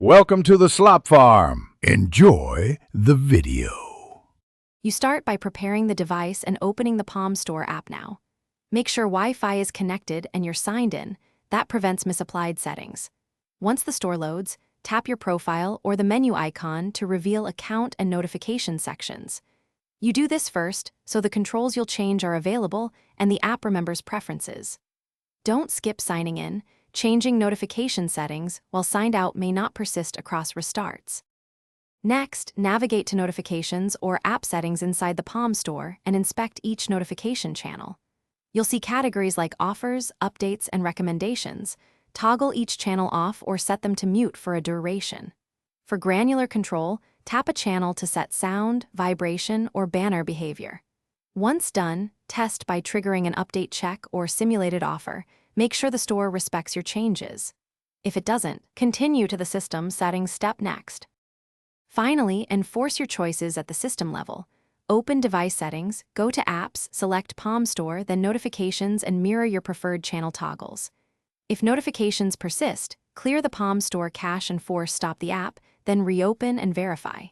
Welcome to the Slop Farm. Enjoy the video. You start by preparing the device and opening the Palm Store app now. Make sure Wi-Fi is connected and you're signed in. That prevents misapplied settings. Once the store loads, tap your profile or the menu icon to reveal account and notification sections. You do this first so the controls you'll change are available and the app remembers preferences. Don't skip signing in. Changing notification settings while signed out may not persist across restarts. Next, navigate to Notifications or App Settings inside the Palm Store and inspect each notification channel. You'll see categories like Offers, Updates, and Recommendations. Toggle each channel off or set them to mute for a duration. For granular control, tap a channel to set sound, vibration, or banner behavior. Once done, test by triggering an update check or simulated offer. Make sure the store respects your changes. If it doesn't, continue to the system settings step next. Finally, enforce your choices at the system level. Open Device Settings, go to Apps, select Palm Store, then Notifications, and mirror your preferred channel toggles. If notifications persist, clear the Palm Store cache and force stop the app, then reopen and verify.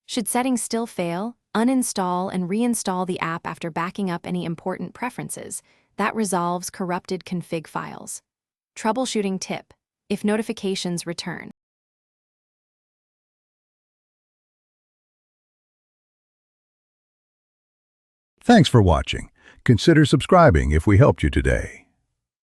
Should settings still fail, uninstall and reinstall the app after backing up any important preferences. That resolves corrupted config files. Troubleshooting tip: if notifications return. Thanks for watching. Consider subscribing if we helped you today.